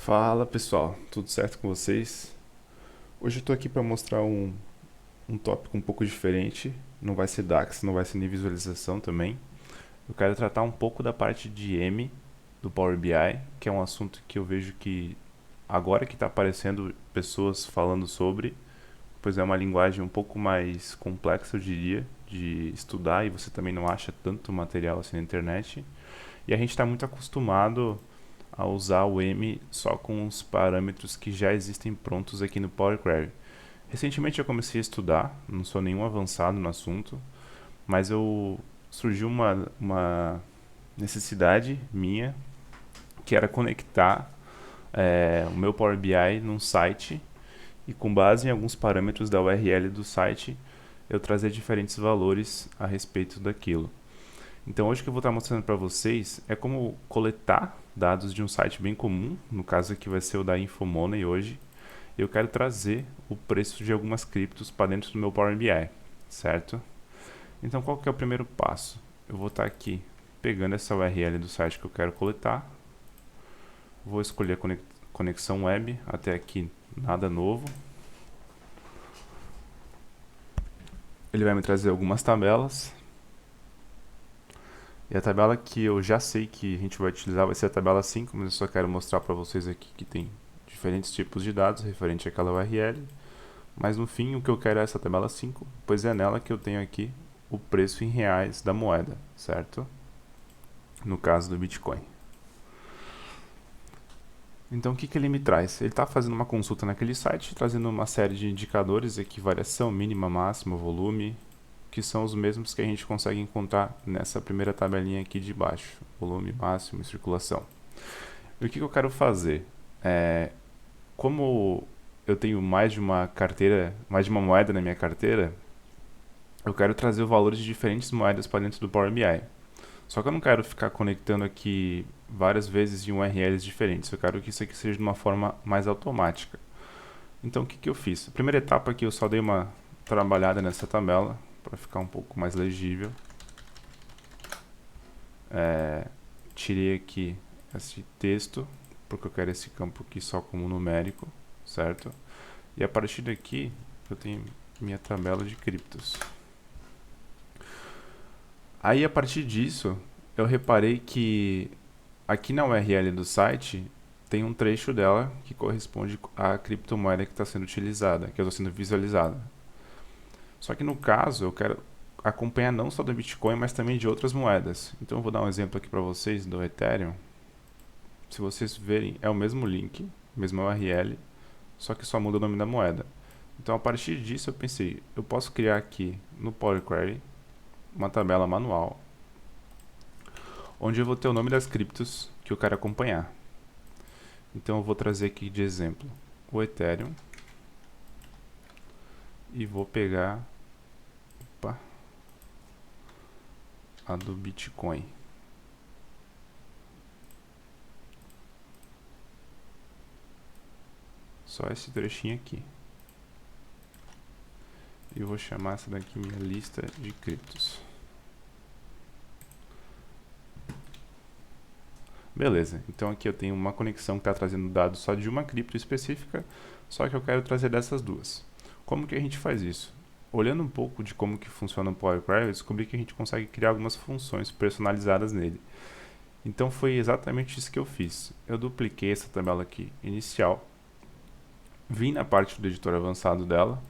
Fala pessoal, tudo certo com vocês? Hoje eu tô aqui para mostrar um tópico um pouco diferente. Não vai ser DAX, não vai ser nem visualização também. Eu quero tratar um pouco da parte de M do Power BI, que é um assunto que eu vejo que agora que está aparecendo pessoas falando sobre, pois é uma linguagem um pouco mais complexa, eu diria, de estudar e você também não acha tanto material assim na internet. E a gente está muito acostumado a usar o M só com os parâmetros que já existem prontos aqui no Power Query. Recentemente eu comecei a estudar, não sou nenhum avançado no assunto, mas surgiu uma necessidade minha, que era conectar o meu Power BI num site e com base em alguns parâmetros da URL do site, eu trazer diferentes valores a respeito daquilo. Então hoje o que eu vou estar mostrando para vocês é como coletar dados de um site bem comum, no caso aqui vai ser o da Infomoney hoje. Eu quero trazer o preço de algumas criptos para dentro do meu Power BI, certo? Então qual que é o primeiro passo? Eu vou estar aqui pegando essa URL do site que eu quero coletar, vou escolher a conexão web, até aqui nada novo. Ele vai me trazer algumas tabelas. E a tabela que eu já sei que a gente vai utilizar vai ser a tabela 5, mas eu só quero mostrar para vocês aqui que tem diferentes tipos de dados referente àquela URL. Mas no fim o que eu quero é essa tabela 5, pois é nela que eu tenho aqui o preço em reais da moeda, certo? No caso do Bitcoin. Então o que ele me traz? Ele está fazendo uma consulta naquele site, trazendo uma série de indicadores aqui, variação mínima, máxima, volume, que são os mesmos que a gente consegue encontrar nessa primeira tabelinha aqui de baixo, volume máximo e circulação. E o que eu quero fazer? Como eu tenho mais de uma carteira, mais de uma moeda na minha carteira, eu quero trazer os valores de diferentes moedas para dentro do Power BI. Só que eu não quero ficar conectando aqui várias vezes em URLs diferentes, eu quero que isso aqui seja de uma forma mais automática. Então o que eu fiz? A primeira etapa aqui eu só dei uma trabalhada nessa tabela, para ficar um pouco mais legível. Tirei aqui esse texto, porque eu quero esse campo aqui só como numérico, certo? E a partir daqui eu tenho minha tabela de criptos. Aí a partir disso eu reparei que aqui na URL do site tem um trecho dela que corresponde à criptomoeda que está sendo utilizada, que está sendo visualizada. Só que no caso eu quero acompanhar não só do Bitcoin, mas também de outras moedas. Então eu vou dar um exemplo aqui para vocês do Ethereum. Se vocês verem, é o mesmo link, mesma URL, só que só muda o nome da moeda. Então a partir disso eu pensei, eu posso criar aqui no Power Query uma tabela manual, onde eu vou ter o nome das criptos que eu quero acompanhar. Então eu vou trazer aqui de exemplo o Ethereum e vou pegar a do Bitcoin. Só esse trechinho aqui. E vou chamar essa daqui minha lista de criptos. Beleza, então aqui eu tenho uma conexão que está trazendo dados só de uma cripto específica, só que eu quero trazer dessas duas. Como que a gente faz isso? Olhando um pouco de como que funciona o Power Query, eu descobri que a gente consegue criar algumas funções personalizadas nele. Então foi exatamente isso que eu fiz. Eu dupliquei essa tabela aqui inicial, vim na parte do editor avançado dela,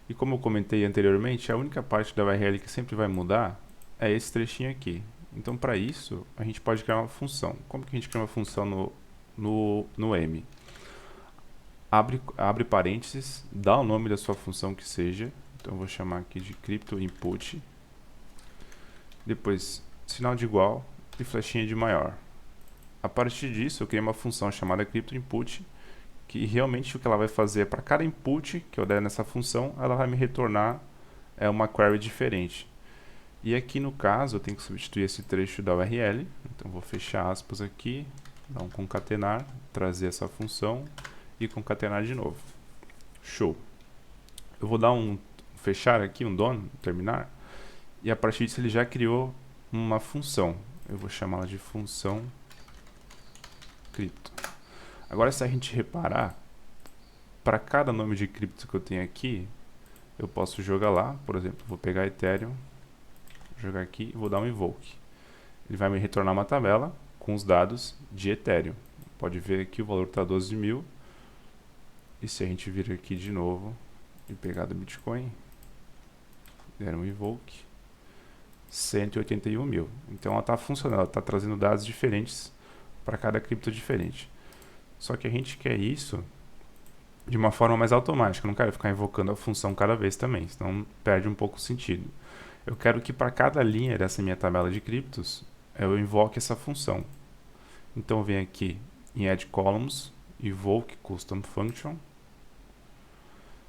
e como eu comentei anteriormente, a única parte da URL que sempre vai mudar é esse trechinho aqui. Então para isso, a gente pode criar uma função. Como que a gente cria uma função no M? Abre parênteses, dá o nome da sua função que seja. Então eu vou chamar aqui de crypto input. Depois, sinal de igual e flechinha de maior. A partir disso, eu criei uma função chamada crypto input, que realmente o que ela vai fazer é para cada input que eu der nessa função, ela vai me retornar uma query diferente. E aqui no caso eu tenho que substituir esse trecho da URL, então vou fechar aspas aqui, dar um concatenar, trazer essa função e concatenar de novo. Show! Eu vou dar um fechar aqui, um done, terminar, e a partir disso ele já criou uma função. Eu vou chamá-la de função cripto. Agora, se a gente reparar, para cada nome de cripto que eu tenho aqui, eu posso jogar lá, por exemplo, vou pegar Ethereum, jogar aqui e vou dar um invoke. Ele vai me retornar uma tabela com os dados de Ethereum. Pode ver que o valor está 12 mil. E se a gente vir aqui de novo e pegar do Bitcoin, der um invoke, 181 mil. Então ela está funcionando, ela está trazendo dados diferentes para cada cripto diferente. Só que a gente quer isso de uma forma mais automática. Eu não quero ficar invocando a função cada vez também, senão perde um pouco o sentido. Eu quero que para cada linha dessa minha tabela de criptos, eu invoque essa função. Então eu venho aqui em Add Columns, Invoke Custom Function,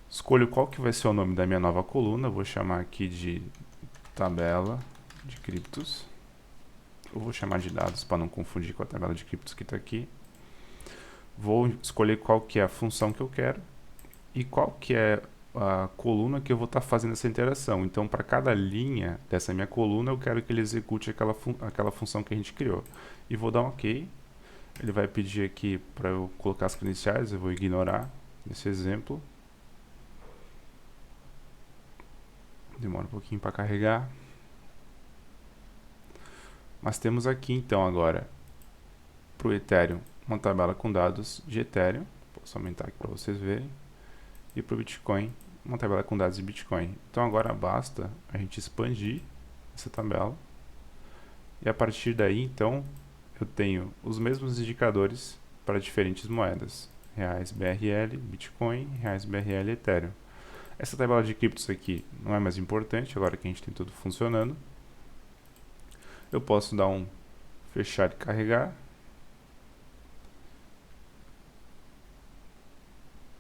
escolho qual que vai ser o nome da minha nova coluna, vou chamar aqui de tabela de criptos, eu vou chamar de dados para não confundir com a tabela de criptos que está aqui. Vou escolher qual que é a função que eu quero e qual que é a coluna que eu vou estar fazendo essa interação. Então, para cada linha dessa minha coluna, eu quero que ele execute aquela função que a gente criou. E vou dar um OK. Ele vai pedir aqui para eu colocar as credenciais, eu vou ignorar nesse exemplo. Demora um pouquinho para carregar. Mas temos aqui então agora para o Ethereum uma tabela com dados de Ethereum. Posso aumentar aqui para vocês verem. E para o Bitcoin uma tabela com dados de Bitcoin. Então agora basta a gente expandir essa tabela. E a partir daí então eu tenho os mesmos indicadores para diferentes moedas. Reais BRL, Bitcoin, Reais BRL e Ethereum. Essa tabela de criptos aqui não é mais importante, agora que a gente tem tudo funcionando. Eu posso dar um fechar e carregar.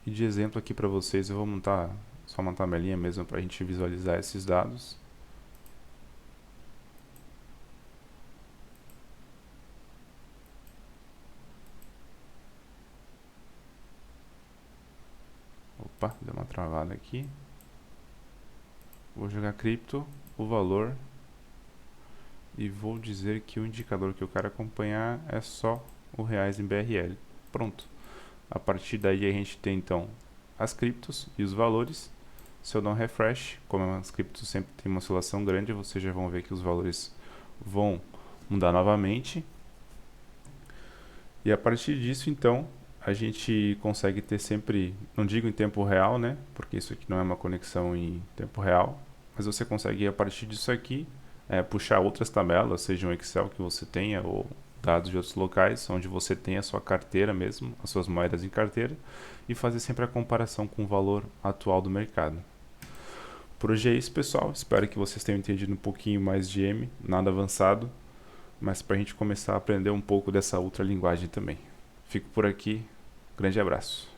E de exemplo aqui para vocês, eu vou montar só uma tabelinha mesmo para a gente visualizar esses dados. Opa, deu uma travada aqui. Vou jogar cripto, o valor, e vou dizer que o indicador que eu quero acompanhar é só o reais em BRL. Pronto. A partir daí a gente tem então as criptos e os valores. Se eu dar um refresh, como as criptos sempre tem uma oscilação grande, vocês já vão ver que os valores vão mudar novamente. E a partir disso então a gente consegue ter sempre, não digo em tempo real, né? Porque isso aqui não é uma conexão em tempo real, mas você consegue a partir disso aqui puxar outras tabelas, seja um Excel que você tenha ou dados de outros locais, onde você tem a sua carteira mesmo, as suas moedas em carteira, e fazer sempre a comparação com o valor atual do mercado. Por hoje é isso, pessoal. Espero que vocês tenham entendido um pouquinho mais de M, nada avançado, mas para a gente começar a aprender um pouco dessa outra linguagem também. Fico por aqui, grande abraço.